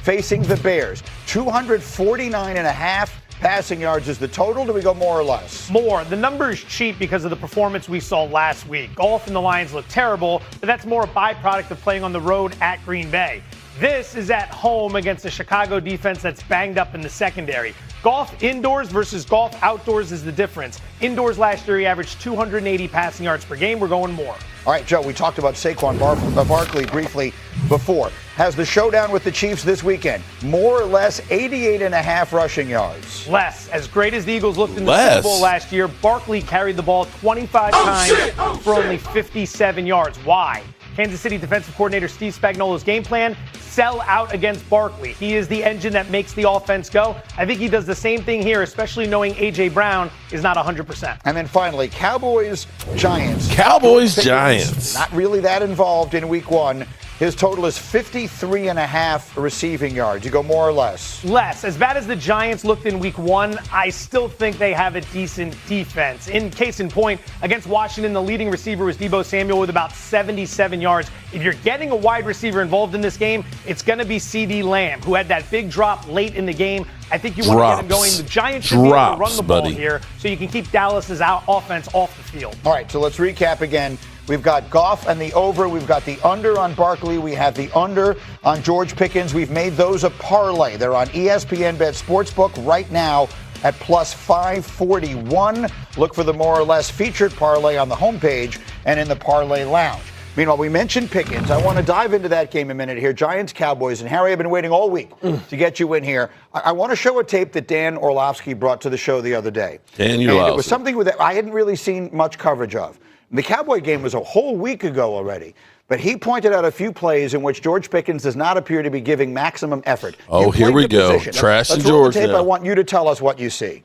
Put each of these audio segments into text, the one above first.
facing the Bears. 249.5 passing yards is the total. Do we go more or less? More. The number is cheap because of the performance we saw last week. Goff and the Lions look terrible, but that's more a byproduct of playing on the road at Green Bay. This is at home against a Chicago defense that's banged up in the secondary. Goff indoors versus Goff outdoors is the difference. Indoors last year, he averaged 280 passing yards per game. We're going more. All right, Joe, we talked about Saquon Barkley briefly before. Has the showdown with the Chiefs this weekend more or less 88.5 rushing yards? Less. As great as the Eagles looked in the Super Bowl last year, Barkley carried the ball 25 times for only 57 yards. Why? Kansas City defensive coordinator Steve Spagnuolo's game plan, sell out against Barkley. He is the engine that makes the offense go. I think he does the same thing here, especially knowing A.J. Brown is not 100%. And then finally, Cowboys-Giants. Cowboys-Giants. Not really that involved in week one. His total is 53.5 receiving yards. You go more or less? Less. As bad as the Giants looked in week one, I still think they have a decent defense. In case in point, against Washington, the leading receiver was Deebo Samuel with about 77 yards. If you're getting a wide receiver involved in this game, it's going to be CeeDee Lamb, who had that big drop late in the game. I think you want to get him going. The Giants should be able to run the ball here so you can keep Dallas's offense off the field. All right, so let's recap again. We've got Goff and the over. We've got the under on Barkley. We have the under on George Pickens. We've made those a parlay. They're on ESPN Bet Sportsbook right now at plus 541. Look for the more or less featured parlay on the homepage and in the parlay lounge. Meanwhile, we mentioned Pickens. I want to dive into that game a minute here. Giants, Cowboys. And Harry, I've been waiting all week to get you in here. I want to show a tape that Dan Orlovsky brought to the show the other day. And it was something that I hadn't really seen much coverage of. The Cowboy game was a whole week ago already, but he pointed out a few plays in which George Pickens does not appear to be giving maximum effort. Oh, here we go. Trash and George tape. now. I want you to tell us what you see.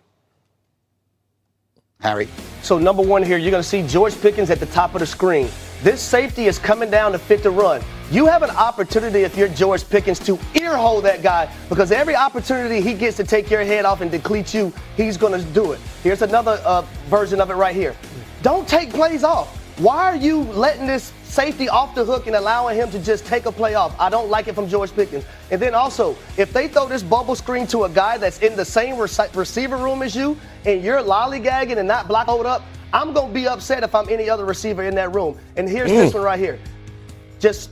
Harry. So number one here, you're going to see George Pickens at the top of the screen. This safety is coming down to fit the run. You have an opportunity if you're George Pickens to earhole that guy because every opportunity he gets to take your head off and deplete you, he's going to do it. Here's another version of it right here. Don't take plays off. Why are you letting this safety off the hook and allowing him to just take a play off? I don't like it from George Pickens. And then also, if they throw this bubble screen to a guy that's in the same receiver room as you and you're lollygagging and not blocked up, I'm going to be upset if I'm any other receiver in that room. And here's this one right here. Just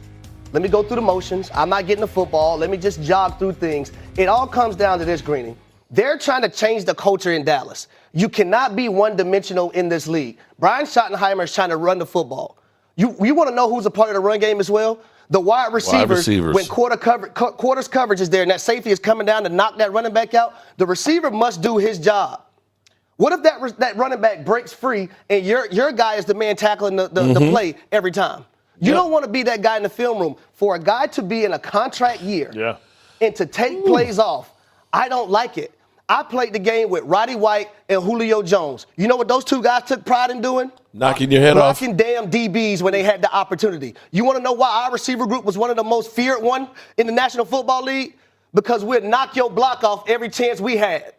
let me go through the motions. I'm not getting the football. Let me just jog through things. It all comes down to this, Greeny. They're trying to change the culture in Dallas. You cannot be one-dimensional in this league. Brian Schottenheimer is trying to run the football. You want to know who's a part of the run game as well? The wide receivers. When quarters coverage is there and that safety is coming down to knock that running back out, the receiver must do his job. What if that running back breaks free and your guy is the man tackling the play every time? You don't want to be that guy in the film room. For a guy to be in a contract year and to take plays off, I don't like it. I played the game with Roddy White and Julio Jones. You know what those two guys took pride in doing? Knocking your head off. Knocking damn DBs when they had the opportunity. You want to know why our receiver group was one of the most feared one in the National Football League? Because we'd knock your block off every chance we had.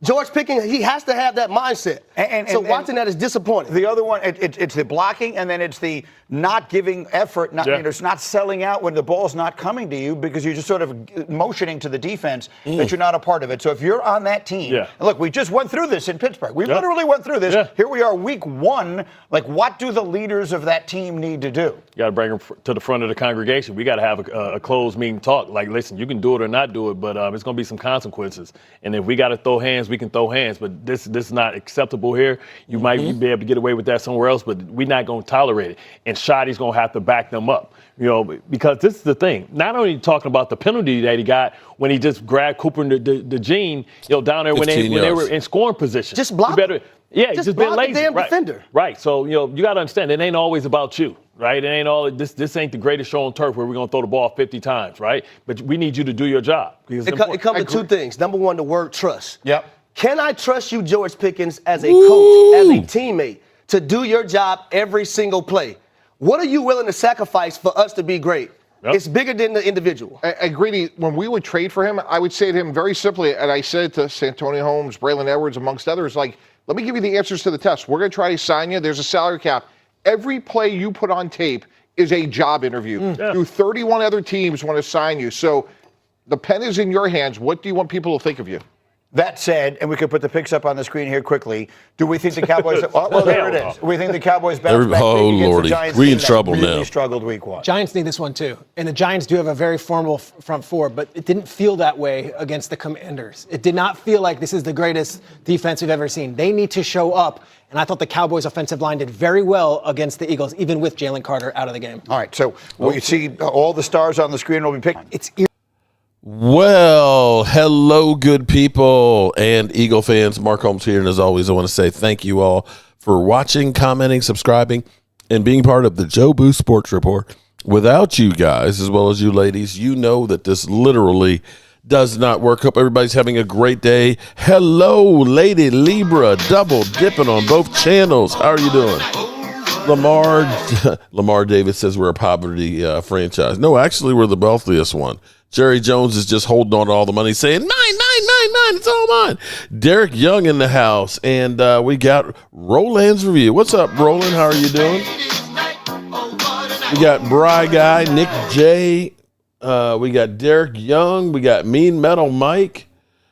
George Pickens, he has to have that mindset. So watching that is disappointing. The other one, it's the blocking, and then it's the not giving effort, it's not selling out when the ball's not coming to you because you're just sort of motioning to the defense that you're not a part of it. So if you're on that team, and look, we just went through this in Pittsburgh. We literally went through this. Here we are, week one. Like, what do the leaders of that team need to do? You got to bring them to the front of the congregation. We got to have a closed meeting talk. Like, listen, you can do it or not do it, but it's going to be some consequences. And if we got to throw hands, we can throw hands. But this is not acceptable here. You might be able to get away with that somewhere else, but we're not going to tolerate it. And Shoddy's going to have to back them up, because this is the thing. Not only talking about the penalty that he got when he just grabbed Cooper and the Gene, down there when they were in scoring position. Just block. Just being lazy. The damn defender. Right. So, you got to understand, it ain't always about you, right? It ain't all this ain't the greatest show on turf where we're going to throw the ball 50 times, right? But we need you to do your job. It comes to two things. Number one, the word trust. Yep. Can I trust you, George Pickens, as a coach, as a teammate, to do your job every single play? What are you willing to sacrifice for us to be great? Yep. It's bigger than the individual. Greedy, when we would trade for him, I would say to him very simply, and I said it to Santonio Holmes, Braylon Edwards, amongst others, like, let me give you the answers to the test. We're going to try to sign you. There's a salary cap. Every play you put on tape is a job interview. 31 other teams want to sign you. So The pen is in your hands. What do you want people to think of you? That said, and we could put the picks up on the screen here quickly. Do we think the Cowboys? Well, there it is. We think the Cowboys bounce back big against the Giants. We in trouble now. Really struggled week 1. Giants need this one too, and the Giants do have a very formidable front four, but it didn't feel that way against the Commanders. It did not feel like this is the greatest defense we've ever seen. They need to show up, and I thought the Cowboys' offensive line did very well against the Eagles, even with Jalen Carter out of the game. All right, so we see all the stars on the screen will be picked. It's Well, hello, good people and Eagle fans. Mark Holmes here, and as always, I want to say thank you all for watching, commenting, subscribing, and being part of the Joe Boo Sports Report. Without you guys, as well as you ladies, you know that this literally does not work. Hope everybody's having a great day. Hello, Lady Libra, double dipping on both channels. How are you doing? Lamar Davis says we're a poverty franchise. No, actually, we're the wealthiest one. Jerry Jones is just holding on to all the money, saying, mine, it's all mine. Derek Young in the house, and we got Roland's Review. What's up, Roland? How are you doing? We got Bry Guy, Nick J. We got Derek Young. We got Mean Metal Mike.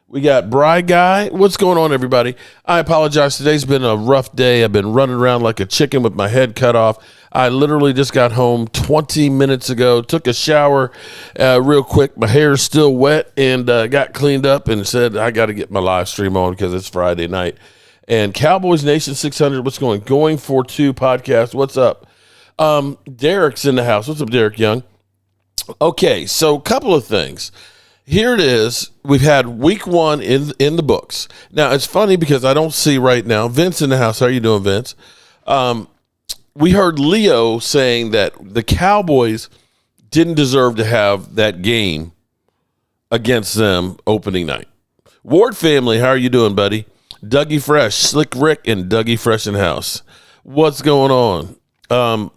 We got Bry Guy. What's going on, everybody? I apologize. Today's been a rough day. I've been running around like a chicken with my head cut off. I literally just got home 20 minutes ago, took a shower real quick. My hair's still wet, and got cleaned up and said, I got to get my live stream on because it's Friday night. And Cowboys Nation 600, what's going? Going for Two podcast. What's up? Derek's in the house. What's up, Derek Young? Okay, so a couple of things. Here it is. We've had week 1 in the books. Now, it's funny because I don't see right now. Vince in the house. How are you doing, Vince? We heard Leo saying that the Cowboys didn't deserve to have that game against them opening night. Ward family, how are you doing, buddy? Dougie Fresh, Slick Rick, and Dougie Fresh in the house. What's going on?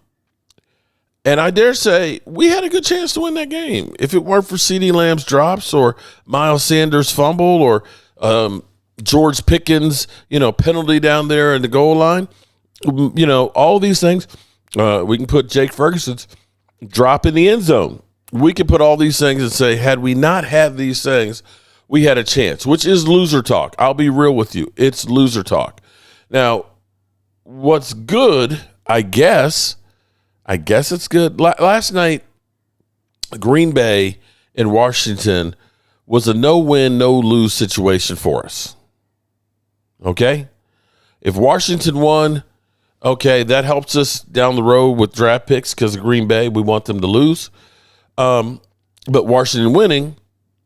And I dare say we had a good chance to win that game. If it weren't for CeeDee Lamb's drops or Miles Sanders' fumble or George Pickens, penalty down there in the goal line, all these things. We can put Jake Ferguson's drop in the end zone. We can put all these things and say, had we not had these things, we had a chance, which is loser talk. I'll be real with you. It's loser talk. Now, what's good, I guess it's good. Last night, Green Bay and Washington was a no-win, no-lose situation for us. Okay? If Washington won, okay, that helps us down the road with draft picks because of Green Bay. We want them to lose. But Washington winning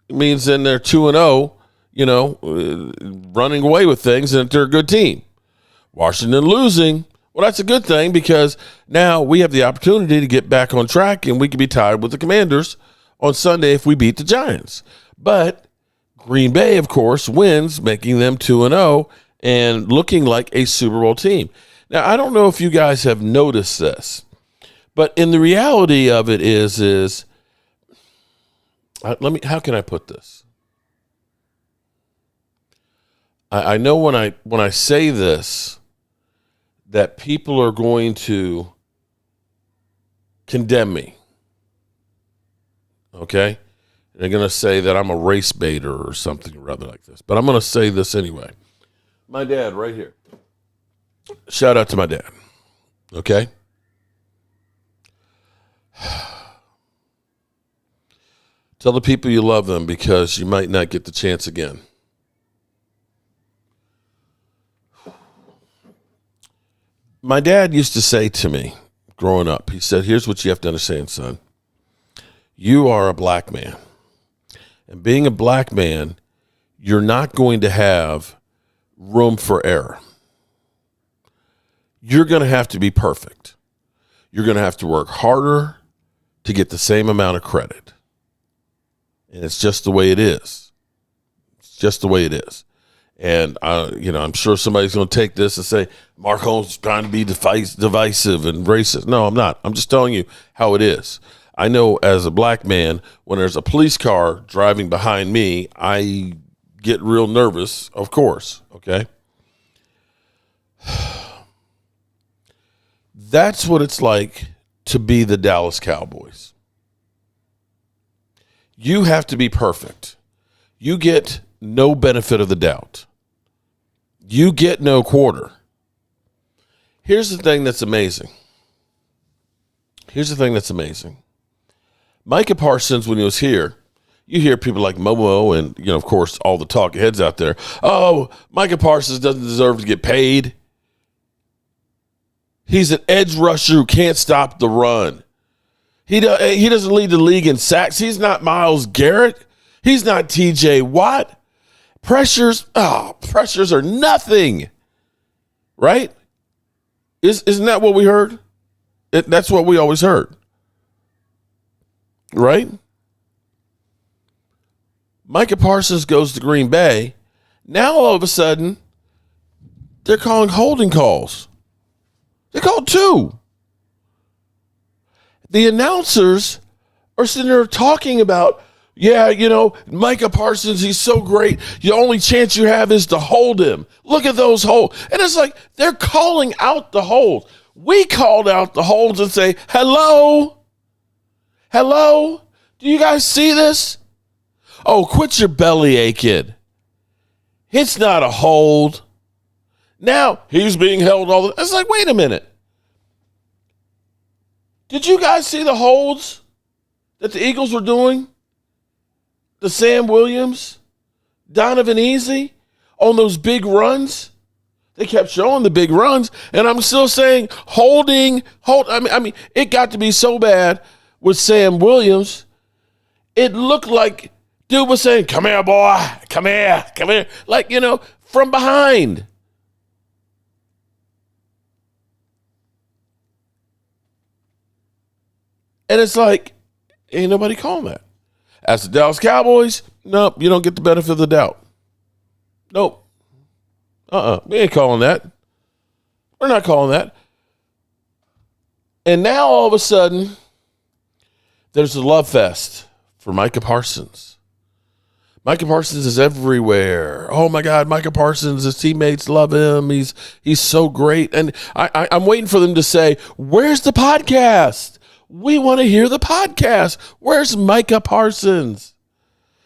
means then they're 2-0, running away with things, and they're a good team. Washington losing, well, that's a good thing because now we have the opportunity to get back on track and we can be tied with the Commanders on Sunday if we beat the Giants. But Green Bay, of course, wins, making them 2-0 and looking like a Super Bowl team. Now, I don't know if you guys have noticed this, but in the reality of it is how can I put this? I know when I say this, that people are going to condemn me, okay? They're going to say that I'm a race baiter or something or other like this. But I'm going to say this anyway. My dad right here. Shout out to my dad, okay? Tell the people you love them because you might not get the chance again. My dad used to say to me growing up, he said, here's what you have to understand, son. You are a black man. And being a black man, you're not going to have room for error. You're going to have to be perfect. You're going to have to work harder to get the same amount of credit. And it's just the way it is. It's just the way it is. And, I'm sure somebody's going to take this and say, Mark Holmes is trying to be divisive and racist. No, I'm not. I'm just telling you how it is. I know as a black man, when there's a police car driving behind me, I get real nervous, of course, okay? That's what it's like to be the Dallas Cowboys. you have to be perfect. You get no benefit of the doubt. You get no quarter. Here's the thing that's amazing. Micah Parsons, when he was here, you hear people like Momo and, of course, all the talking heads out there. Oh, Micah Parsons doesn't deserve to get paid. He's an edge rusher who can't stop the run. He doesn't lead the league in sacks. He's not Myles Garrett. He's not TJ Watt. Pressures are nothing. Right? Isn't that what we heard? That's what we always heard. Right? Micah Parsons goes to Green Bay. Now all of a sudden, they're calling holding calls. They called 2. The announcers are sitting there talking about, Micah Parsons, he's so great. The only chance you have is to hold him. Look at those holds. And it's like they're calling out the holds. We called out the holds and say, hello? Do you guys see this? Oh, quit your belly aching. It's not a hold. Now he's being held all the time. It's like, wait a minute. Did you guys see the holds that the Eagles were doing? The Sam Williams, Donovan Easy on those big runs? They kept showing the big runs, and I'm still saying hold. I mean, it got to be so bad with Sam Williams. It looked like dude was saying, come here, boy, come here. Like, from behind. And it's like, ain't nobody calling that. As the Dallas Cowboys, nope, you don't get the benefit of the doubt. Nope. We ain't calling that. We're not calling that. And now all of a sudden, there's a love fest for Micah Parsons. Micah Parsons is everywhere. Oh my God, Micah Parsons, his teammates love him. He's so great. And I'm waiting for them to say, where's the podcast? We want to hear the podcast. Where's Micah Parsons?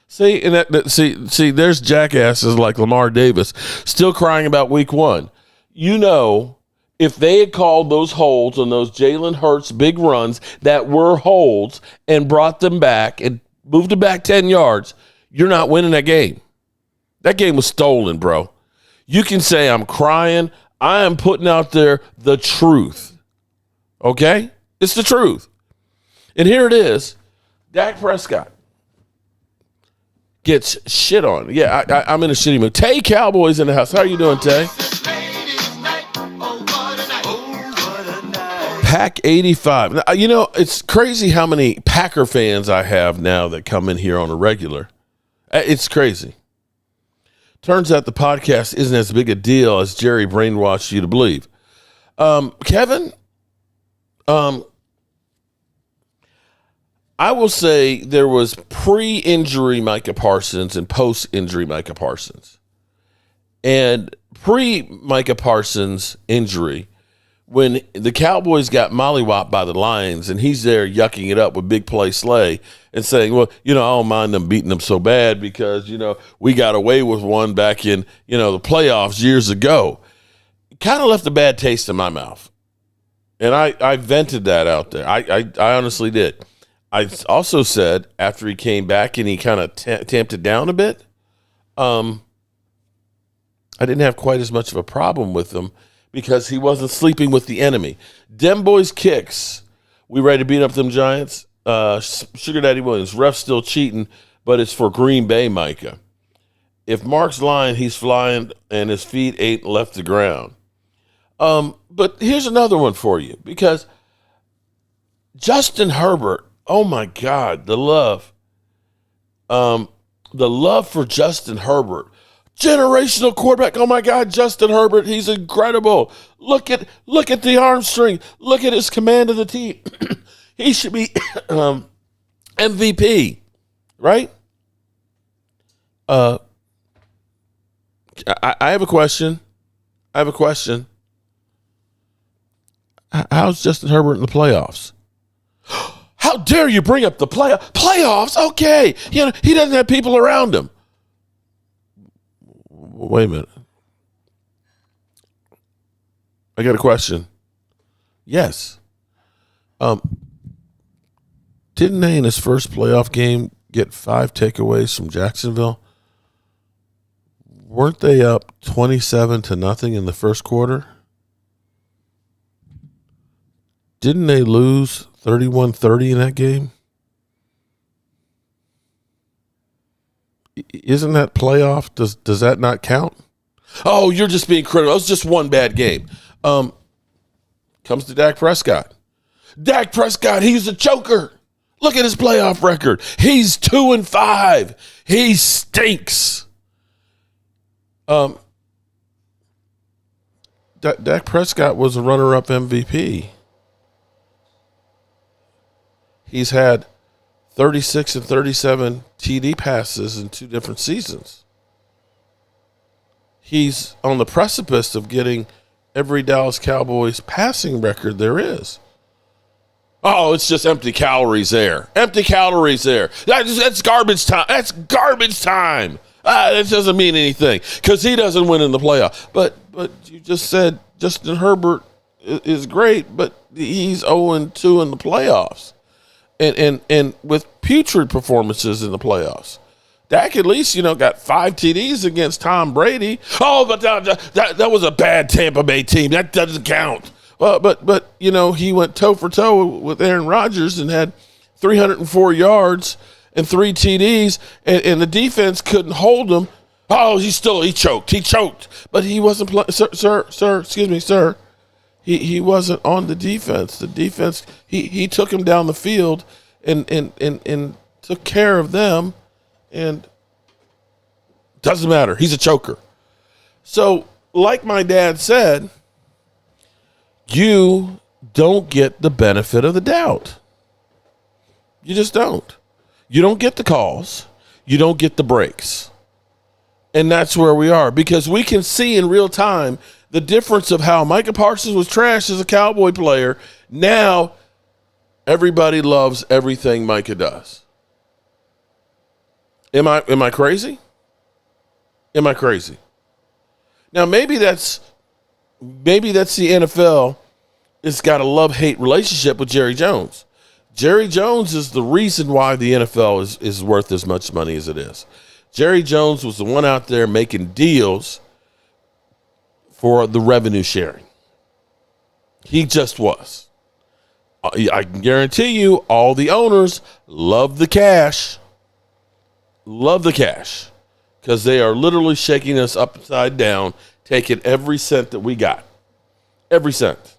See, see, there's jackasses like Lamar Davis still crying about week 1. If they had called those holds on those Jalen Hurts big runs that were holds and brought them back and moved them back 10 yards, you're not winning that game. That game was stolen, bro. You can say I'm crying. I am putting out there the truth. Okay? It's the truth. And here it is. Dak Prescott gets shit on. Yeah, I'm in a shitty mood. Tay Cowboys in the house. How are you doing, Tay? Pack 85. Now, it's crazy how many Packer fans I have now that come in here on a regular. It's crazy. Turns out the podcast isn't as big a deal as Jerry brainwashed you to believe. Kevin, I will say there was pre-injury Micah Parsons and post-injury Micah Parsons. And pre-Micah Parsons injury, when the Cowboys got mollywopped by the Lions and he's there yucking it up with Big Play Slay and saying, well, I don't mind them beating them so bad because, we got away with one back in, the playoffs years ago. It kind of left a bad taste in my mouth. And I vented that out there. I honestly did. I also said after he came back and he kind of tamped it down a bit, I didn't have quite as much of a problem with him because he wasn't sleeping with the enemy. Dem boys kicks. We ready to beat up them Giants? Sugar Daddy Williams. Ref still cheating, but it's for Green Bay, Micah. If Mark's lying, he's flying and his feet ain't left the ground. But here's another one for you because Justin Herbert, oh my God, the love for Justin Herbert. Generational quarterback. Oh my God, Justin Herbert, he's incredible. Look at the arm strength. Look at his command of the team. He should be MVP, right? I have a question. How's Justin Herbert in the playoffs? dare you bring up the playoffs? Okay. You know, he doesn't have people around him. Wait a minute. I got a question. Yes. Didn't they in his first playoff game get 5 takeaways from Jacksonville? Weren't they up 27-0 in the first quarter? Didn't they lose 31-30 in that game? Isn't that playoff? Does that not count? Oh, you're just being critical. It was just one bad game. Comes to Dak Prescott. Dak Prescott, he's a choker. Look at his playoff record. He's 2-5. He stinks. Dak Prescott was a runner-up MVP. He's had 36 and 37 TD passes in 2 different seasons. He's on the precipice of getting every Dallas Cowboys passing record there is. Oh, it's just empty calories there. Empty calories there. That's garbage time. That's garbage time. It doesn't mean anything because he doesn't win in the playoff. But you just said Justin Herbert is great, but he's 0-2 in the playoffs. And with putrid performances in the playoffs. Dak at least, got 5 TDs against Tom Brady. Oh, but that was a bad Tampa Bay team. That doesn't count. But he went toe for toe with Aaron Rodgers and had 304 yards and 3 TDs, and the defense couldn't hold him. Oh, he choked. He choked. But he wasn't playing. Sir, excuse me, sir. He wasn't on the defense. The defense, he took him down the field and took care of them, and doesn't matter. He's a choker. So, like my dad said, you don't get the benefit of the doubt. You just don't. You don't get the calls. You don't get the breaks. And that's where we are, because we can see in real time the difference of how Micah Parsons was trash as a Cowboy player. Now, everybody loves everything Micah does. Am I crazy? Am I crazy? Now, maybe that's the NFL. It's got a love-hate relationship with Jerry Jones. Jerry Jones is the reason why the NFL is worth as much money as it is. Jerry Jones was the one out there making deals for the revenue sharing. He just was. I can guarantee you all the owners love the cash. Love the cash. Because they are literally shaking us upside down, taking every cent that we got. Every cent.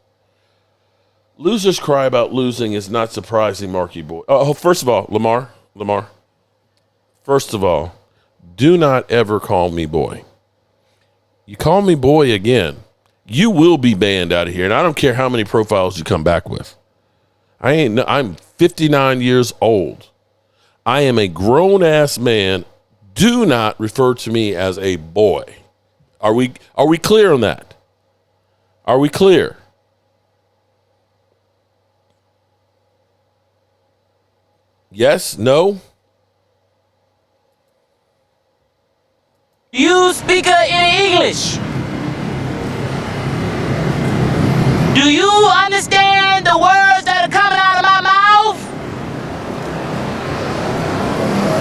Losers cry about losing is not surprising, Marky Boy. Oh, first of all, Lamar. First of all, do not ever call me boy. You call me boy again, you will be banned out of here. And I don't care how many profiles you come back with. I'm 59 years old. I am a grown-ass man. Do not refer to me as a boy. Are we clear on that? Are we clear? Yes? No? You speak in English. Do you understand the words that are coming out of my mouth?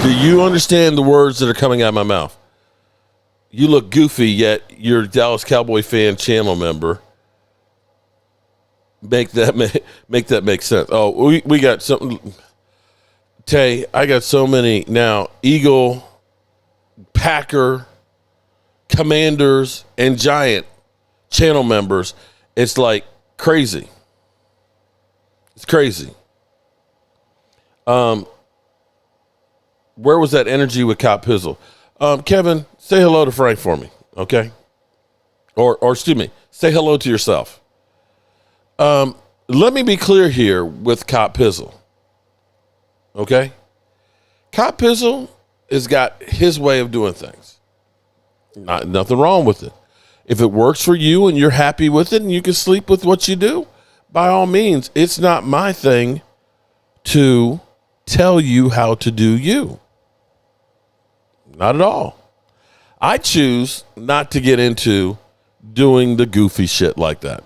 Do you understand the words that are coming out of my mouth? You look goofy, yet you're a Dallas Cowboy fan channel member. Make that make sense. Oh, we got something. Tay, I got so many now. Eagle, Packer, Commanders, and Giant channel members. It's like crazy. It's crazy. Where was that energy with Cop Pizzle? Kevin, say hello to Frank for me, okay? Or excuse me, say hello to yourself. Let me be clear here with Cop Pizzle, okay? Cop Pizzle has got his way of doing things. Nothing wrong with it. If it works for you and you're happy with it and you can sleep with what you do, by all means, it's not my thing to tell you how to do you. Not at all. I choose not to get into doing the goofy shit like that.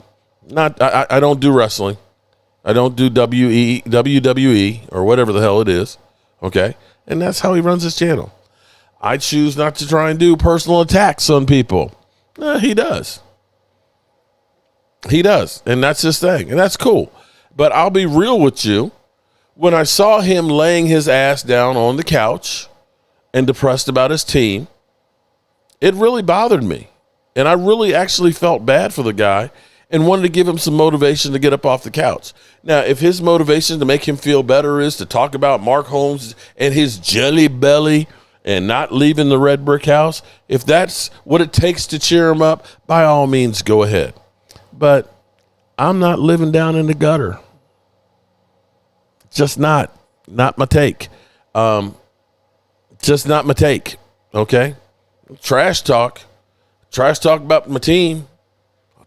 I don't do wrestling. I don't do WWE or whatever the hell it is. Okay? And that's how he runs his channel. I choose not to try and do personal attacks on people. He does. He does. And that's his thing. And that's cool. But I'll be real with you. When I saw him laying his ass down on the couch and depressed about his team, it really bothered me. And I really actually felt bad for the guy and wanted to give him some motivation to get up off the couch. Now, if his motivation to make him feel better is to talk about Mark Holmes and his jelly belly and not leaving the red brick house, if that's what it takes to cheer him up, by all means, go ahead. But I'm not living down in the gutter. Just not my take. Just not my take. Okay? Trash talk about my team.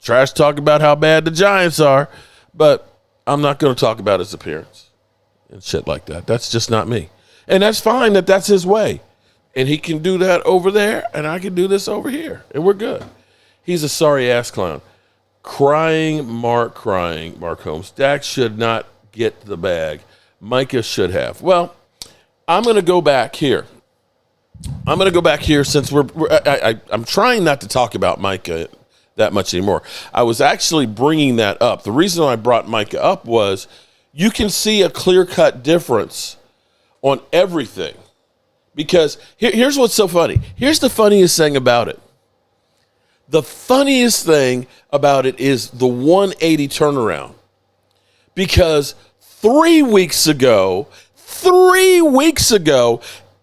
Trash talk about how bad the Giants are. But I'm not going to talk about his appearance and shit like that. That's just not me. And that's fine that that's his way. And he can do that over there, and I can do this over here. And we're good. He's a sorry-ass clown. Crying Mark Holmes. Dak should not get the bag. Micah should have. Well, I'm going to go back here. Since I'm trying not to talk about Micah that much anymore. I was actually bringing that up. The reason I brought Micah up was you can see a clear-cut difference on everything. Because here's what's so funny. Here's the funniest thing about it. The funniest thing about it is the 180 turnaround. Because 3 weeks ago,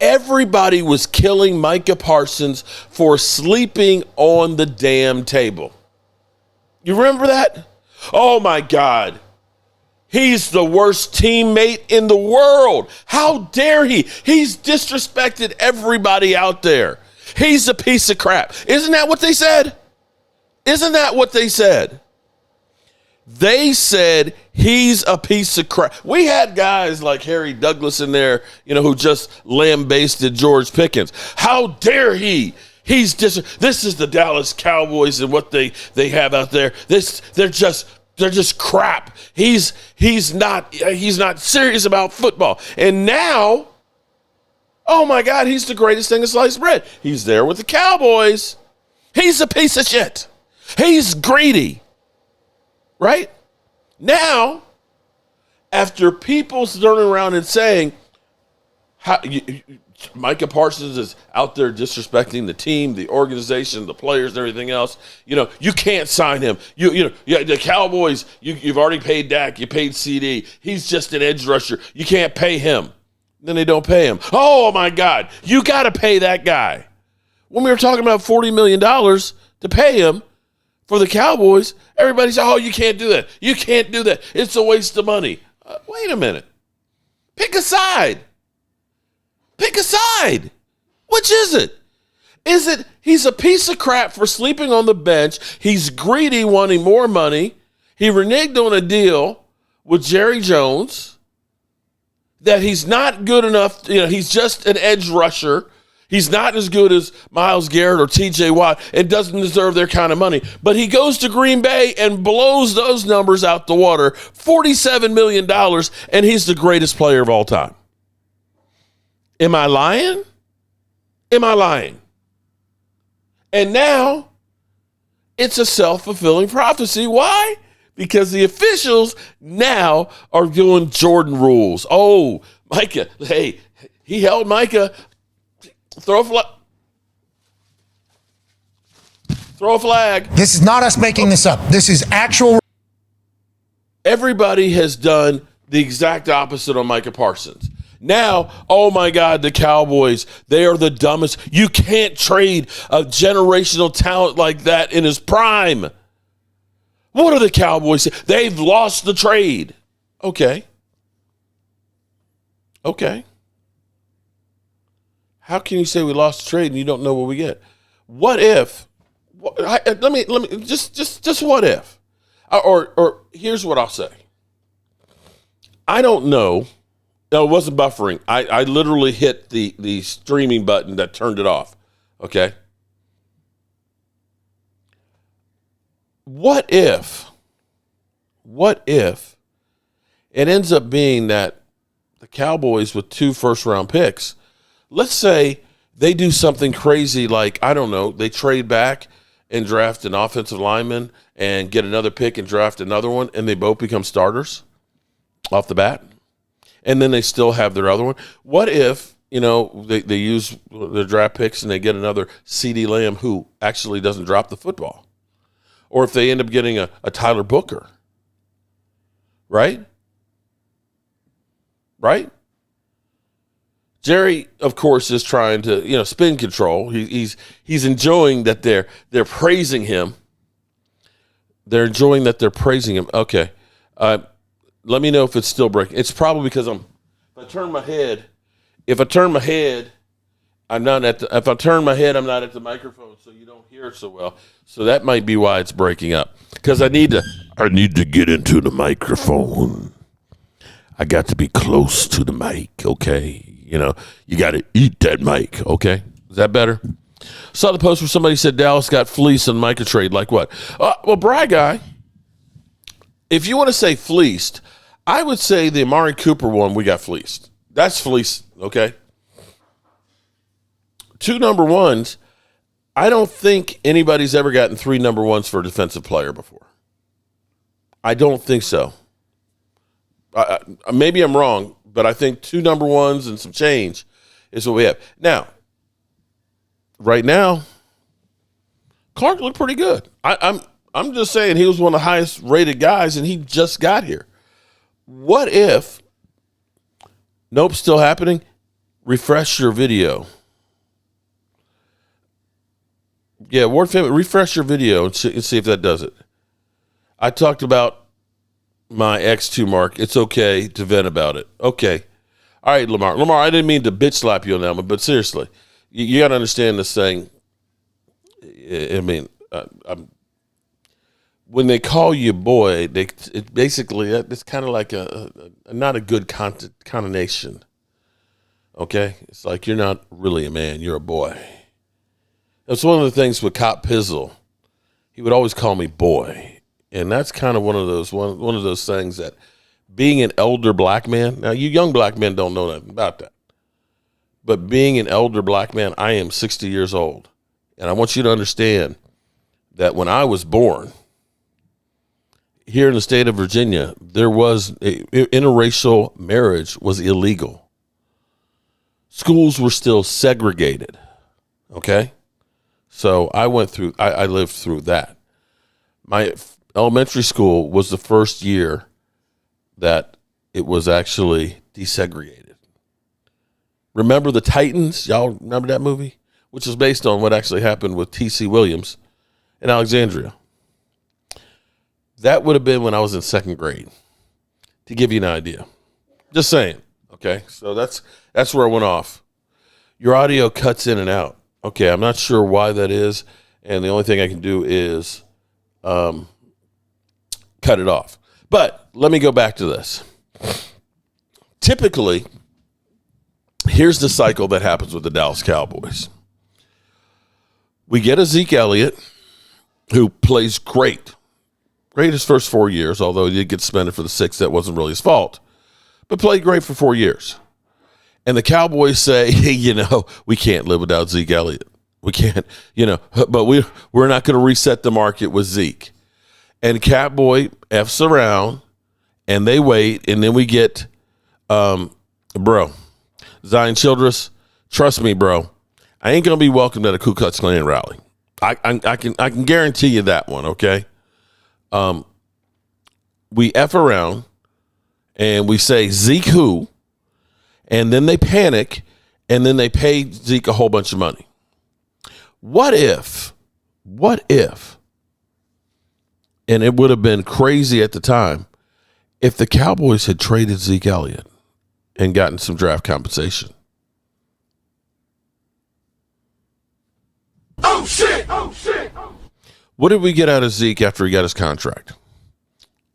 everybody was killing Micah Parsons for sleeping on the damn table. You remember that? Oh, my God. He's the worst teammate in the world. How dare he? He's disrespected everybody out there. He's a piece of crap. Isn't that what they said? They said he's a piece of crap. We had guys like Harry Douglas in there, who just lambasted George Pickens. How dare he? This is the Dallas Cowboys and what they have out there. They're just crap. He's not serious about football. And now, oh my God, he's the greatest thing in sliced bread. He's there with the Cowboys. He's a piece of shit. He's greedy. Right? Now, after people turning around and saying, Micah Parsons is out there disrespecting the team, the organization, the players, and everything else, you can't sign him. The Cowboys, you've already paid Dak, you paid CD. He's just an edge rusher. You can't pay him. Then they don't pay him. Oh, my God. You got to pay that guy. When we were talking about $40 million to pay him, for the Cowboys, everybody said, oh, you can't do that. You can't do that. It's a waste of money. Wait a minute. Pick a side. Which is it? Is it he's a piece of crap for sleeping on the bench? He's greedy, wanting more money. He reneged on a deal with Jerry Jones that he's not good enough. He's just an edge rusher. He's not as good as Myles Garrett or T.J. Watt and doesn't deserve their kind of money. But he goes to Green Bay and blows those numbers out the water, $47 million, and he's the greatest player of all time. Am I lying? And now it's a self-fulfilling prophecy. Why? Because the officials now are doing Jordan rules. Oh, Micah, hey, he held Micah. Throw a flag. This is not us making this up. This is actual. Everybody has done the exact opposite on Micah Parsons. Now, oh my God, the Cowboys, they are the dumbest. You can't trade a generational talent like that in his prime. What are the Cowboys? They've lost the trade. Okay. How can you say we lost the trade and you don't know what we get? What if? Let me just what if? Or here's what I'll say. I don't know No, it wasn't buffering. I literally hit the streaming button that turned it off. Okay. What if it ends up being that the Cowboys with 2 first-round picks, let's say they do something crazy like, I don't know, they trade back and draft an offensive lineman and get another pick and draft another one, and they both become starters off the bat, and then they still have their other one. What if, they use their draft picks and they get another CeeDee Lamb who actually doesn't drop the football? Or if they end up getting a Tyler Booker, right? Right? Jerry, of course, is trying to, spin control. He's enjoying that they're praising him. They're enjoying that they're praising him. Okay. Let me know if it's still breaking. It's probably because if I turn my head, I'm not at the microphone, so you don't hear it so well. So that might be why it's breaking up. Because I need to get into the microphone. I got to be close to the mic, okay? You got to eat that mic, okay? Is that better? Saw the post where somebody said Dallas got fleeced on Micah trade. Like what? Well, Bry Guy, if you want to say fleeced, I would say the Amari Cooper one, we got fleeced. That's fleeced, okay? 2 number ones, I don't think anybody's ever gotten 3 number ones for a defensive player before. I don't think so. Maybe I'm wrong, but I think 2 number ones and some change is what we have. Now, right now, Clark looked pretty good. I'm just saying he was one of the highest rated guys, and he just got here. What if? Nope, still happening. Refresh your video. Yeah, Ward family, refresh your video and see if that does it. I talked about my X2 mark. It's okay to vent about it. Okay. All right, Lamar. Lamar, I didn't mean to bitch slap you on that one, but seriously, you got to understand this thing. I mean, when they call you boy, it's kind of like a not a good connotation. Okay? It's like you're not really a man, you're a boy. That's one of the things with Cop Pizzle. He would always call me boy. And that's kind of one of those things that being an elder black man, now you young black men don't know nothing about that. But being an elder black man, I am 60 years old. And I want you to understand that when I was born, here in the state of Virginia, there was interracial marriage was illegal. Schools were still segregated. Okay? So I lived through that. My elementary school was the first year that it was actually desegregated. Remember the Titans? Y'all remember that movie? Which is based on what actually happened with T.C. Williams in Alexandria. That would have been when I was in 2nd grade, to give you an idea. Just saying, okay? So that's where I went off. Your audio cuts in and out. Okay, I'm not sure why that is, and the only thing I can do is cut it off. But let me go back to this. Typically, here's the cycle that happens with the Dallas Cowboys. We get a Zeke Elliott who plays great. Great his first 4 years, although he did get suspended for the 6th. That wasn't really his fault. But played great for 4 years. And the Cowboys say, hey, we can't live without Zeke Elliott. We can't, but we're not going to reset the market with Zeke. And Catboy F's around, and they wait, and then we get, Zion Childress, trust me, bro, I ain't going to be welcomed at a Ku Klux Klan rally. I can guarantee you that one, okay? We F around, and we say, Zeke who? And then they panic, and then they pay Zeke a whole bunch of money. What if, and it would have been crazy at the time, if the Cowboys had traded Zeke Elliott and gotten some draft compensation? Oh, shit! What did we get out of Zeke after he got his contract?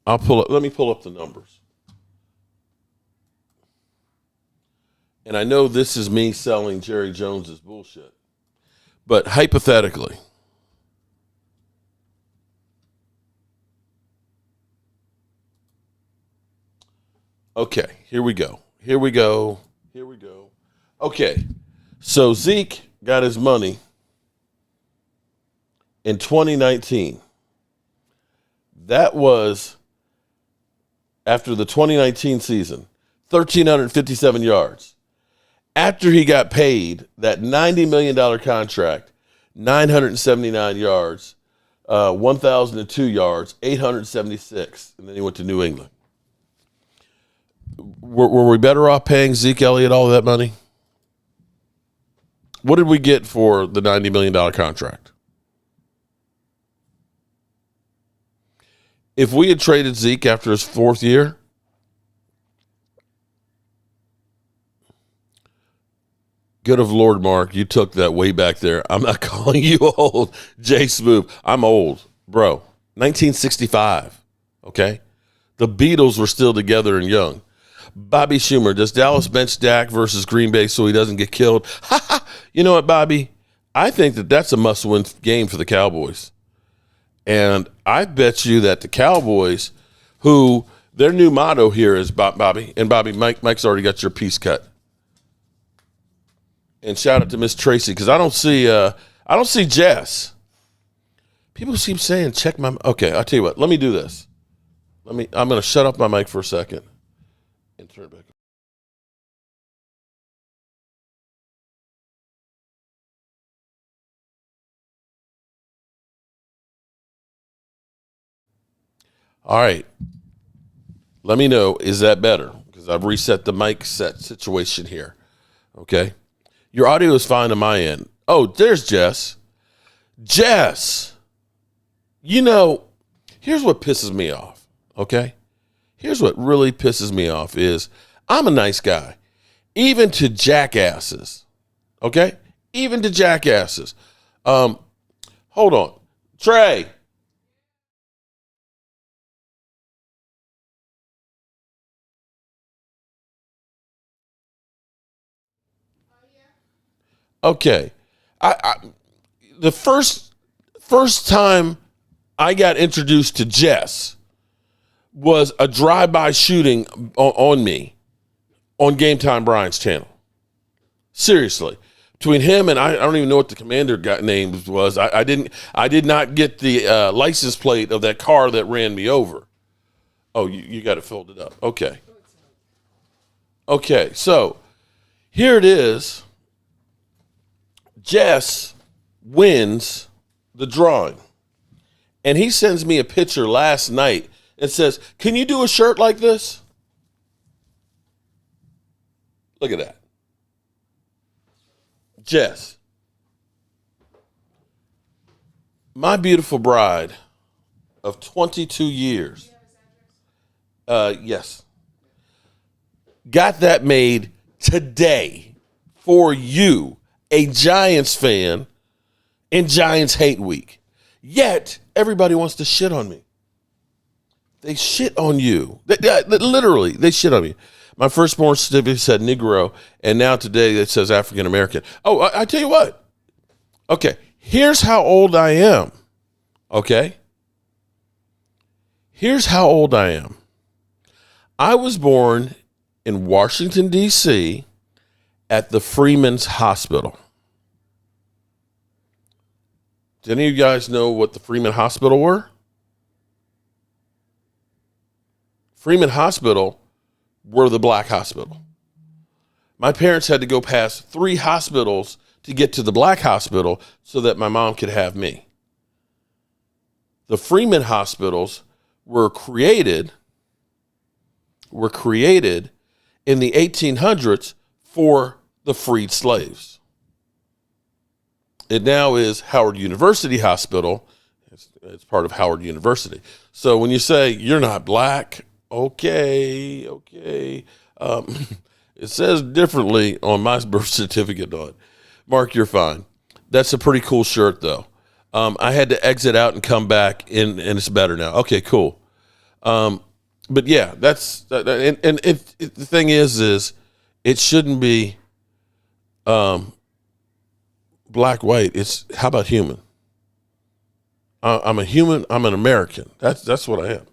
Let me pull up the numbers. and I know this is me selling Jerry Jones's bullshit, but hypothetically, okay, here we go. Okay, so Zeke got his money in 2019. That was after the 2019 season, 1,357 yards. After he got paid that $90 million contract, 979 yards, 1,002 yards, 876, and then he went to New England. Were we better off paying Zeke Elliott all of that money? What did we get for the $90 million contract? If we had traded Zeke after his fourth year, good of Lord, Mark, you took that way back there. I'm not calling you old, Jay Smooth. I'm old, bro. 1965, okay? The Beatles were still together and young. Bobby Schumer, does Dallas bench Dak versus Green Bay so he doesn't get killed? You know what, Bobby? I think that's a must-win game for the Cowboys. And I bet you that the Cowboys, who their new motto here is Bobby, and Bobby, Mike's already got your piece cut. And shout out to Miss Tracy, because I don't see Jess. People keep saying check my. Okay, I'll tell you what. Let me do this. I'm going to shut off my mic for a second and turn it back on. All right. Let me know, is that better? Because I've reset the mic set situation here. Okay. Your audio is fine on my end. Oh, there's Jess. Jess, you know, here's what pisses me off, okay? Here's what really pisses me off is I'm a nice guy, even to jackasses, okay? Even to jackasses. Hold on. Trey. Okay. The first time I got introduced to Jess was a drive-by shooting on me on Game Time Brian's channel. Seriously. Between him and I don't even know what the commander name was. I did not get the license plate of that car that ran me over. Oh, you got it folded up. Okay. Okay, so here it is. Jess wins the drawing. And he sends me a picture last night and says, can you do a shirt like this? Look at that. Jess, my beautiful bride of 22 years. Yes. Got that made today for you, a Giants fan in Giants Hate Week. Yet, everybody wants to shit on me. They shit on you. Literally, they shit on me. My firstborn certificate said Negro, and now today it says African American. Oh, I tell you what. Okay, here's how old I am. Okay? Here's how old I am. I was born in Washington, D.C., at the Freeman's Hospital. Do any of you guys know what the Freeman Hospital were? Freeman Hospital were the black hospital. My parents had to go past 3 hospitals to get to the black hospital so that my mom could have me. The Freeman hospitals were created in the 1800s for the freed slaves. It now is Howard University Hospital. It's part of Howard University. So when you say you're not black, okay. It says differently on my birth certificate on it. Mark, you're fine. That's a pretty cool shirt, though. I had to exit out and come back, and it's better now. Okay, cool. But yeah, that's and the thing is it shouldn't be black, white. It's how about human? I'm a human. I'm an American. That's what I am.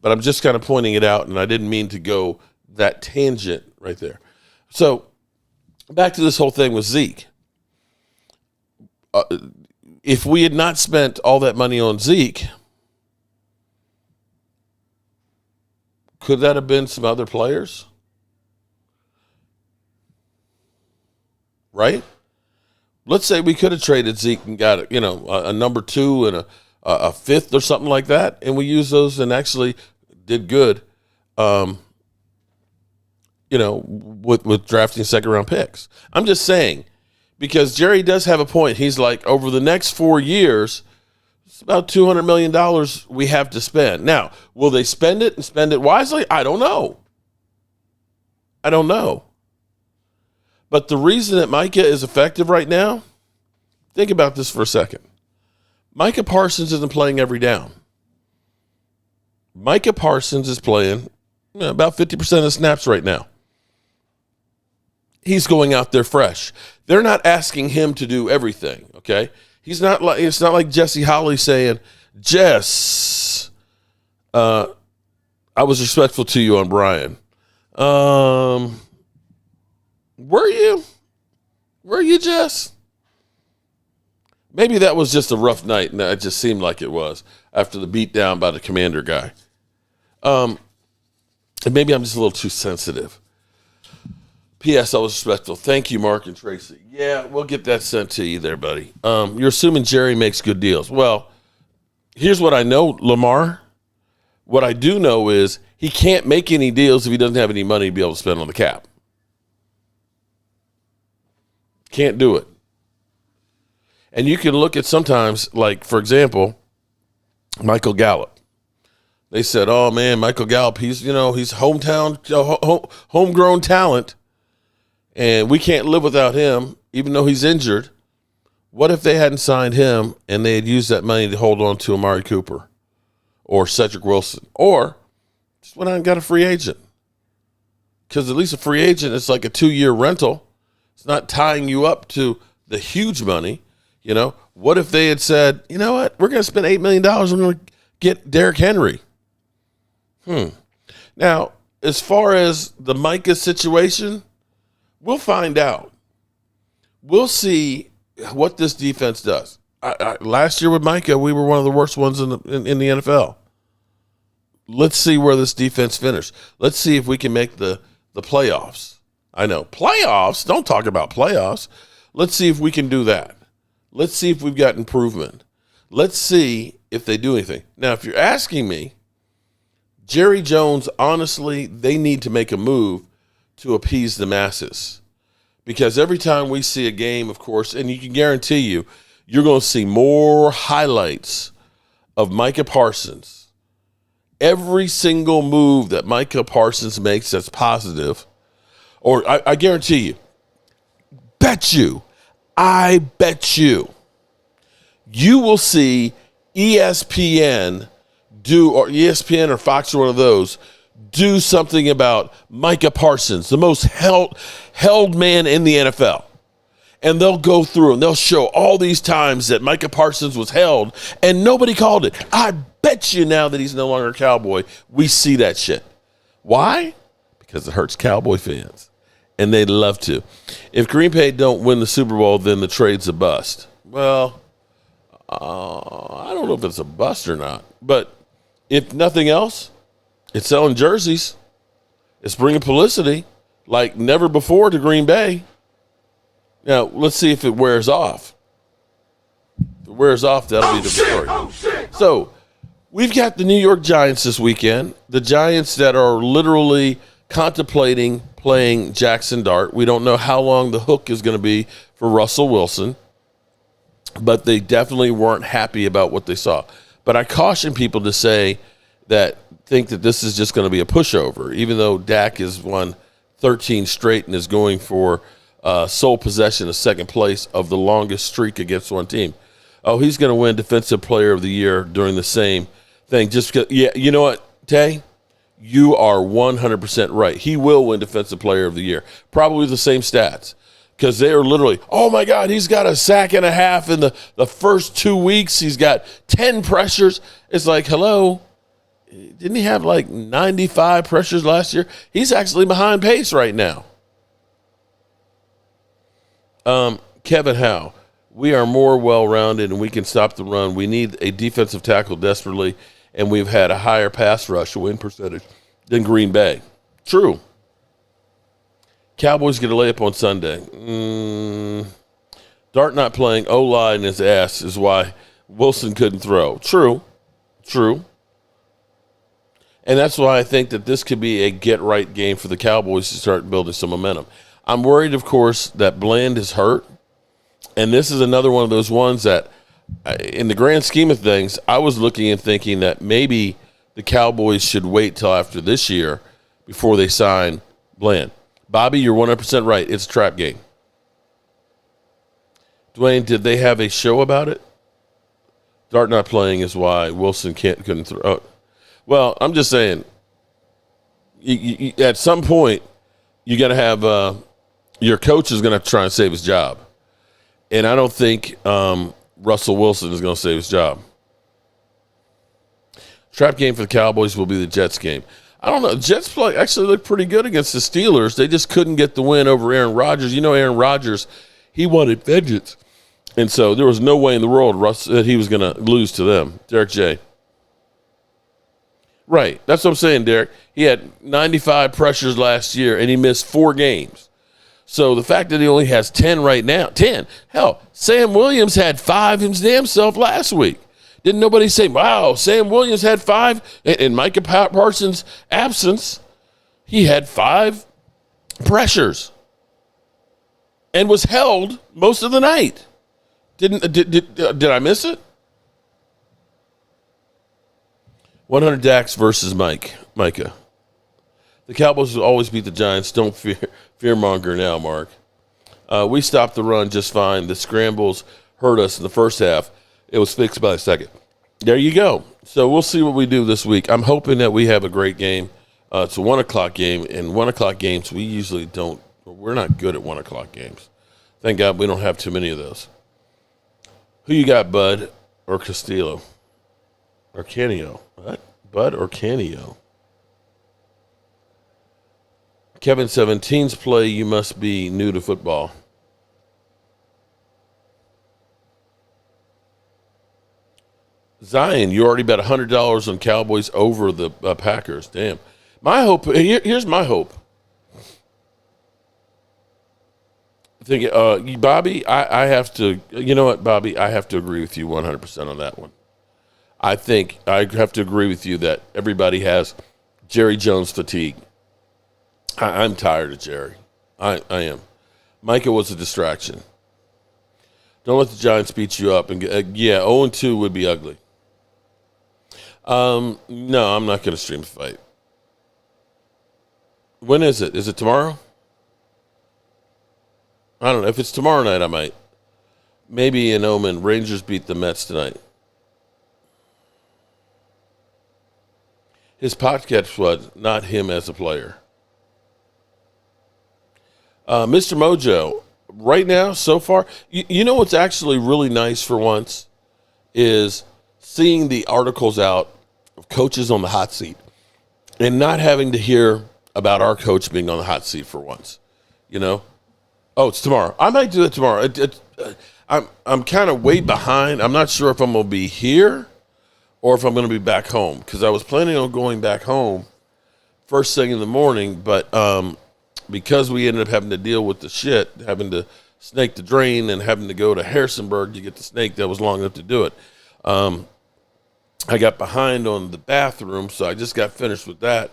But I'm just kind of pointing it out, and I didn't mean to go that tangent right there. So back to this whole thing with Zeke. If we had not spent all that money on Zeke, could that have been some other players? Right? Let's say we could have traded Zeke and got a number 2 and a fifth or something like that, and we used those and actually did good, with drafting second-round picks. I'm just saying, because Jerry does have a point. He's like, over the next 4 years, it's about $200 million we have to spend. Now, will they spend it and spend it wisely? I don't know. But the reason that Micah is effective right now, think about this for a second. Micah Parsons isn't playing every down. Micah Parsons is playing about 50% of the snaps right now. He's going out there fresh. They're not asking him to do everything, okay? It's not like Jesse Holley saying, Jess, I was respectful to you on Brian. Were you, Jess? Maybe that was just a rough night, and it just seemed like it was after the beat down by the commander guy. And maybe I'm just a little too sensitive. P.S. I was respectful. Thank you, Mark and Tracy. Yeah, we'll get that sent to you there, buddy. You're assuming Jerry makes good deals. Well, here's what I know, Lamar. What I do know is he can't make any deals if he doesn't have any money to be able to spend on the cap. Can't do it. And you can look at sometimes, like, for example, Michael Gallup. They said, oh, man, Michael Gallup, he's homegrown talent, and we can't live without him, even though he's injured. What if they hadn't signed him and they had used that money to hold on to Amari Cooper or Cedric Wilson, or just went out and got a free agent? Because at least a free agent is like a 2-year rental. It's not tying you up to the huge money. What if they had said, you know what, we're going to spend $8 million. We're going to get Derrick Henry. Now, as far as the Micah situation, we'll find out. We'll see what this defense does. Last year with Micah, we were one of the worst ones in the NFL. Let's see where this defense finishes. Let's see if we can make the playoffs. I know, playoffs? Don't talk about playoffs. Let's see if we can do that. Let's see if we've got improvement. Let's see if they do anything. Now, if you're asking me, Jerry Jones, honestly, they need to make a move to appease the masses. Because every time we see a game, of course, and you can guarantee you're going to see more highlights of Micah Parsons. Every single move that Micah Parsons makes that's positive, or I guarantee you, I bet you will see ESPN or ESPN or Fox or one of those do something about Micah Parsons, the most held man in the NFL. And they'll go through and they'll show all these times that Micah Parsons was held and nobody called it. I bet you now that he's no longer a Cowboy, we see that shit. Why? Because it hurts Cowboy fans. And they'd love to. If Green Bay don't win the Super Bowl, then the trade's a bust. Well, I don't know if it's a bust or not. But if nothing else, it's selling jerseys. It's bringing publicity like never before to Green Bay. Now, let's see if it wears off. If it wears off, that'll be the story. So, we've got the New York Giants this weekend. The Giants that are literally contemplating playing Jackson Dart. We don't know how long the hook is going to be for Russell Wilson, but they definitely weren't happy about what they saw. But I caution people to say that think that this is just going to be a pushover, even though Dak has won 13 straight and is going for sole possession of second place of the longest streak against one team. Oh, he's going to win Defensive Player of the Year during the same thing. Just because, yeah, you know what, Tay? You are 100% right. He will win Defensive Player of the Year. Probably the same stats. because they are literally, oh, my God, he's got a sack and a half in the first 2 weeks. He's got 10 pressures. It's like, hello, didn't he have like 95 pressures last year? He's actually behind pace right now. Kevin Howe, we are more well-rounded and we can stop the run. We need a defensive tackle desperately, and we've had a higher pass rush win percentage than Green Bay. True. Cowboys get a layup on Sunday. Dart not playing O-line his ass is why Wilson couldn't throw. True. And that's why I think that this could be a get-right game for the Cowboys to start building some momentum. I'm worried, of course, that Bland is hurt. And this is another one of those ones that, in the grand scheme of things, I was looking and thinking that maybe the Cowboys should wait till after this year before they sign Bland. Bobby, you're 100% right. It's a trap game. Dwayne, did they have a show about it? Dart not playing is why Wilson couldn't throw. Well, I'm just saying, you, at some point, you got to have your coach is going to try and save his job. And I don't think Russell Wilson is going to save his job. Trap game for the Cowboys will be the Jets game. I don't know. Jets play actually looked pretty good against the Steelers. They just couldn't get the win over Aaron Rodgers. You know, Aaron Rodgers, he wanted vengeance. And so there was no way in the world that he was going to lose to them. Derek J. Right. That's what I'm saying, Derek. He had 95 pressures last year, and he missed 4 games. So the fact that he only has 10 right now, 10. Hell, Sam Williams had 5 his damn self last week. Didn't nobody say, wow, Sam Williams had 5? In Micah Parsons' absence, he had 5 pressures and was held most of the night. Did I miss it? 100 Dax versus Micah. The Cowboys will always beat the Giants. Don't fearmonger now, Mark. We stopped the run just fine. The scrambles hurt us in the first half. It was fixed by the second. There you go. So we'll see what we do this week. I'm hoping that we have a great game. It's a 1 o'clock game, and 1 o'clock games we usually don't. We're not good at 1 o'clock games. Thank God we don't have too many of those. Who you got, Bud or Castillo? Or Canio? What? Bud or Canio? Kevin 17's play, you must be new to football. Zion, you already bet $100 on Cowboys over the Packers. Damn. My hope, here's my hope. Bobby, I have to, you know what, Bobby, I have to agree with you 100% on that one. I think I have to agree with you that everybody has Jerry Jones fatigue. I'm tired of Jerry. I am. Micah was a distraction. Don't let the Giants beat you up. And 0-2 would be ugly. No, I'm not going to stream the fight. When is it? Is it tomorrow? I don't know. If it's tomorrow night, I might. Maybe in Omen. Rangers beat the Mets tonight. His podcast was not him as a player. Mr. Mojo, right now, so far, you know what's actually really nice for once is seeing the articles out of coaches on the hot seat and not having to hear about our coach being on the hot seat for once. You know? Oh, it's tomorrow. I might do it tomorrow. I'm kind of way behind. I'm not sure if I'm going to be here or if I'm going to be back home because I was planning on going back home first thing in the morning, but because we ended up having to deal with the shit, having to snake the drain and having to go to Harrisonburg to get the snake that was long enough to do it, I got behind on the bathroom, so I just got finished with that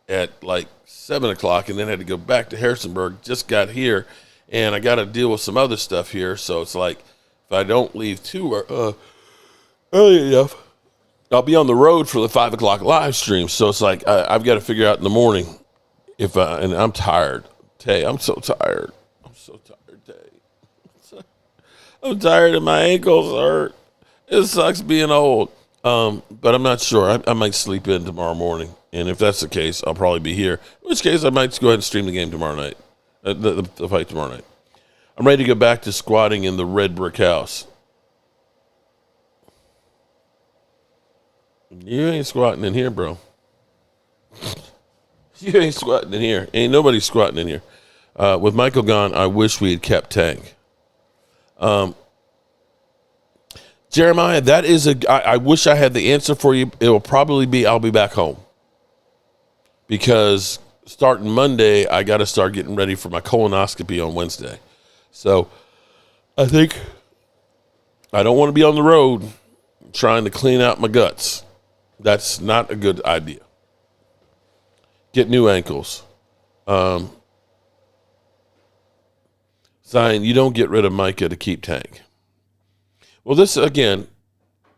at like 7 o'clock and then had to go back to Harrisonburg. Just got here, and I got to deal with some other stuff here, so it's like if I don't leave too early enough, I'll be on the road for the 5 o'clock live stream. So it's like I've got to figure out in the morning and I'm tired. Tay, I'm so tired. I'm so tired, Tay. I'm tired and my ankles hurt. It sucks being old. But I'm not sure. I might sleep in tomorrow morning. And if that's the case, I'll probably be here. In which case, I might go ahead and stream the game tomorrow night. The fight tomorrow night. I'm ready to go back to squatting in the red brick house. You ain't squatting in here, bro. You ain't squatting in here. Ain't nobody squatting in here. With Michael gone, I wish we had kept Tank. Jeremiah, that is I wish I had the answer for you. It will probably be I'll be back home. Because starting Monday, I got to start getting ready for my colonoscopy on Wednesday. So I think I don't want to be on the road trying to clean out my guts. That's not a good idea. Get new ankles. Zion, you don't get rid of Micah to keep Tank. Well, this, again,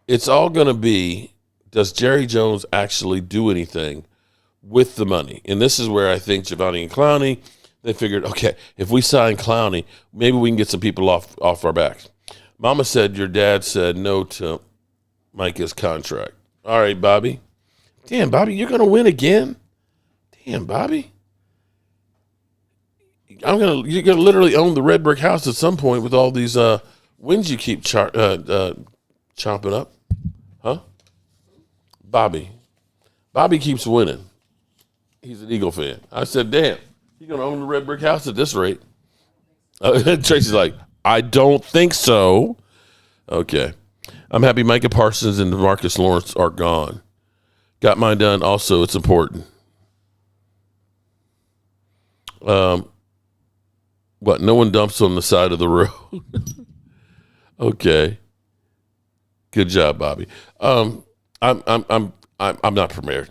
it's all going to be, does Jerry Jones actually do anything with the money? And this is where I think Giovanni and Clowney, they figured, okay, if we sign Clowney, maybe we can get some people off our backs. Mama said your dad said no to Micah's contract. All right, Bobby. Damn, Bobby, you're going to win again? Damn, Bobby. You're gonna literally own the red brick house at some point with all these wins you keep chomping up, huh? Bobby keeps winning. He's an Eagle fan. I said, damn, you're gonna own the red brick house at this rate. Tracy's like, I don't think so. Okay, I'm happy Micah Parsons and DeMarcus Lawrence are gone. Got mine done. Also, it's important. What? No one dumps on the side of the road. Okay. Good job, Bobby. I'm not prepared.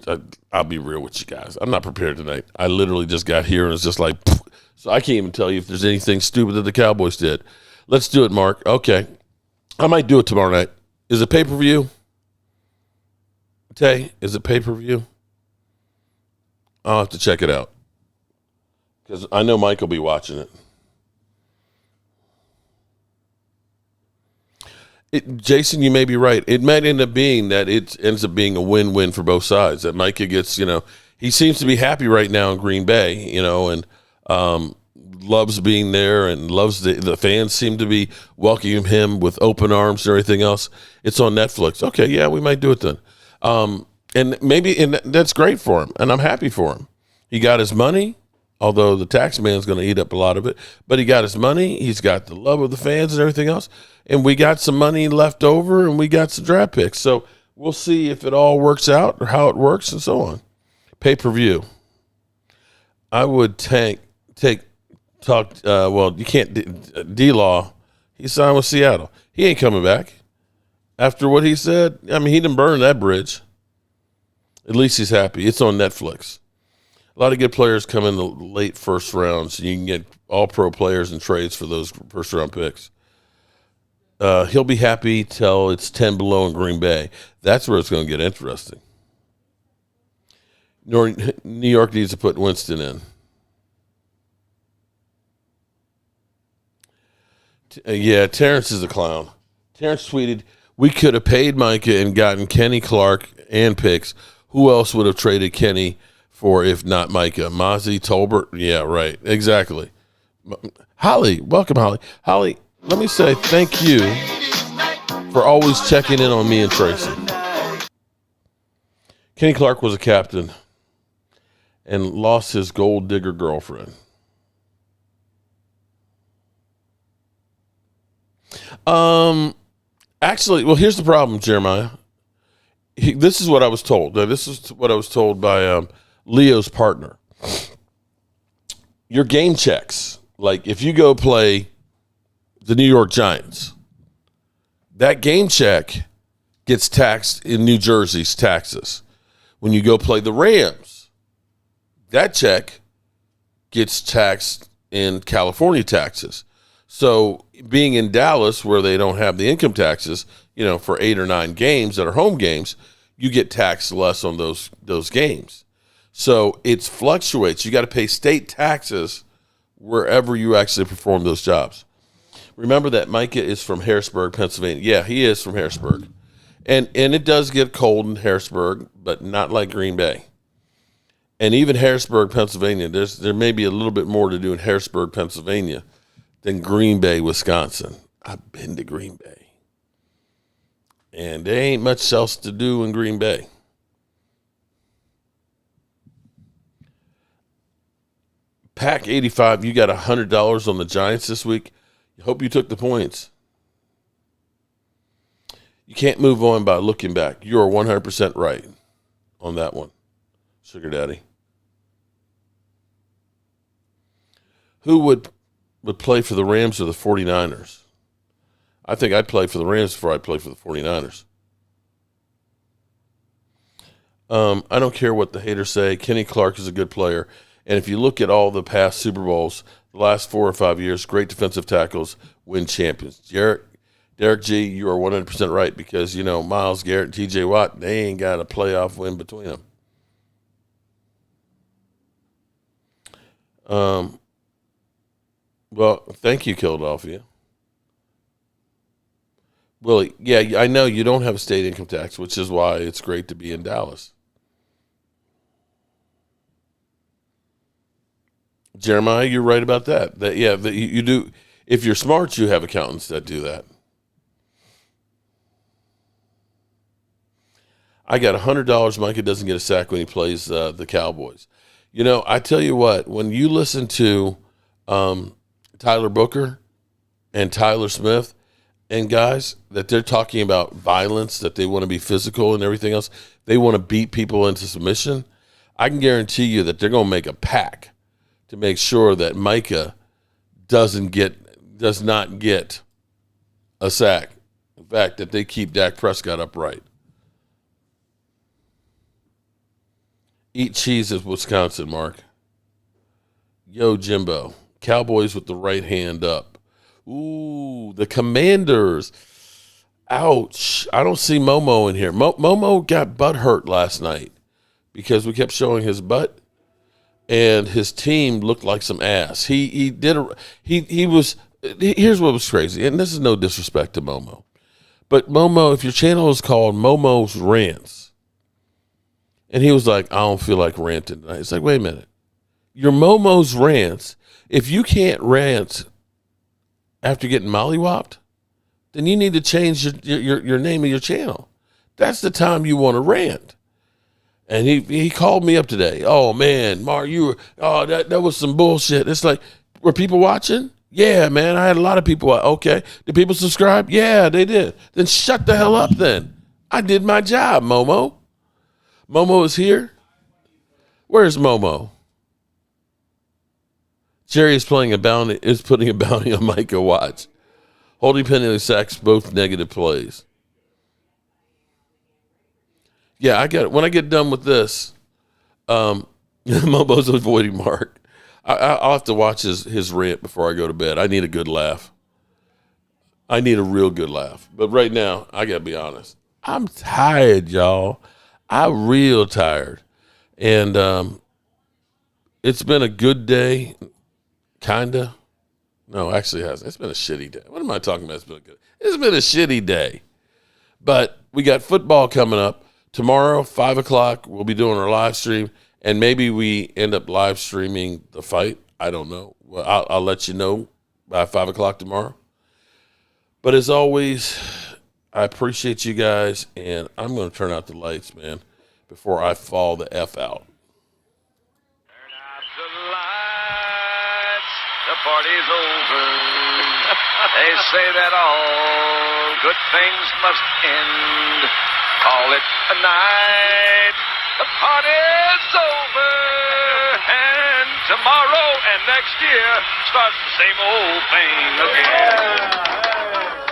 I'll be real with you guys. I'm not prepared tonight. I literally just got here and it's just like, pfft. So I can't even tell you if there's anything stupid that the Cowboys did. Let's do it, Mark. Okay. I might do it tomorrow night. Is it pay-per-view? Tay, is it pay-per-view? I'll have to check it out. Because I know Mike will be watching it. Jason, you may be right. It might end up being that it ends up being a win-win for both sides. That Micah gets, he seems to be happy right now in Green Bay, and loves being there and loves the fans seem to be welcoming him with open arms and everything else. It's on Netflix. Okay, yeah, we might do it then. And that's great for him, and I'm happy for him. He got his money. Although the tax man's going to eat up a lot of it. But he got his money. He's got the love of the fans and everything else. And we got some money left over, and we got some draft picks. So we'll see if it all works out or how it works and so on. Pay-per-view. I would you can't, D-Law, he signed with Seattle. He ain't coming back. After what he said, he didn't burn that bridge. At least he's happy. It's on Netflix. A lot of good players come in the late first rounds. You can get all-pro players and trades for those first-round picks. He'll be happy till it's 10 below in Green Bay. That's where it's going to get interesting. New York needs to put Winston in. Yeah, Terrence is a clown. Terrence tweeted, we could have paid Micah and gotten Kenny Clark and picks. Who else would have traded Kenny for if not Micah? Mozzie, Tolbert? Yeah, right. Exactly. Holly, welcome, Holly. Holly, let me say thank you for always checking in on me and Tracy. Kenny Clark was a captain and lost his gold digger girlfriend. Actually, well, here's the problem, Jeremiah. This is what I was told. Now, this is what I was told by Leo's partner. Your game checks, like if you go play the New York Giants, that game check gets taxed in New Jersey's taxes. When you go play the Rams, that check gets taxed in California taxes. So being in Dallas, where they don't have the income taxes, for 8 or 9 games that are home games, you get taxed less on those games. So it fluctuates. You got to pay state taxes wherever you actually perform those jobs. Remember that Micah is from Harrisburg, Pennsylvania. Yeah, he is from Harrisburg. And it does get cold in Harrisburg, but not like Green Bay. And even Harrisburg, Pennsylvania, there may be a little bit more to do in Harrisburg, Pennsylvania than Green Bay, Wisconsin. I've been to Green Bay. And there ain't much else to do in Green Bay. Pack 85, you got $100 on the Giants this week. Hope you took the points. You can't move on by looking back. You are 100% right on that one, Sugar Daddy. Who would play for the Rams or the 49ers? I think I'd play for the Rams before I'd play for the 49ers. I don't care what the haters say. Kenny Clark is a good player. And if you look at all the past Super Bowls, the last 4 or 5 years, great defensive tackles win champions. Derek G., you are 100% right because, Myles Garrett and T.J. Watt, they ain't got a playoff win between them. Well, thank you, Philadelphia. Willie, yeah, I know you don't have a state income tax, which is why it's great to be in Dallas. Jeremiah, you're right about that. You do. If you're smart, you have accountants that do that. I got $100. Micah doesn't get a sack when he plays the Cowboys. I tell you what, when you listen to Tyler Booker and Tyler Smith and guys that they're talking about violence, that they want to be physical and everything else, they want to beat people into submission, I can guarantee you that they're going to make a pack to make sure that Micah does not get a sack. In fact, that they keep Dak Prescott upright. Eat cheese at Wisconsin, Mark. Yo, Jimbo. Cowboys with the right hand up. Ooh, the Commanders. Ouch. I don't see Momo in here. Momo got butt hurt last night because we kept showing his butt. And his team looked like some ass. Here's what was crazy, and this is no disrespect to Momo, but Momo, if your channel is called Momo's Rants, and he was like, I don't feel like ranting tonight. It's like, wait a minute, your Momo's Rants. If you can't rant after getting mollywopped, then you need to change your name of your channel. That's the time you want to rant. And he called me up today. Oh, man, Mark, that was some bullshit. It's like, were people watching? Yeah, man, I had a lot of people. Okay. Did people subscribe? Yeah, they did. Then shut the hell up then. I did my job, Momo. Momo is here. Where's Momo? Jerry is putting a bounty on Micah Watts. Holding penalty sacks, both negative plays. Yeah, when I get done with this, Momo's avoiding Mark. I'll have to watch his rant before I go to bed. I need a good laugh. I need a real good laugh. But right now, I got to be honest. I'm tired, y'all. I'm real tired. And it's been a good day, kind of. No, actually it hasn't. It's been a shitty day. What am I talking about? It's been a shitty day. But we got football coming up. Tomorrow, 5 o'clock, we'll be doing our live stream, and maybe we end up live streaming the fight. I don't know. Well, I'll let you know by 5 o'clock tomorrow. But as always, I appreciate you guys, and I'm going to turn out the lights, man, before I fall the F out. Turn out the lights, the party's over. They say that all good things must end. Call it a night, the party's over, and tomorrow and next year starts the same old thing again.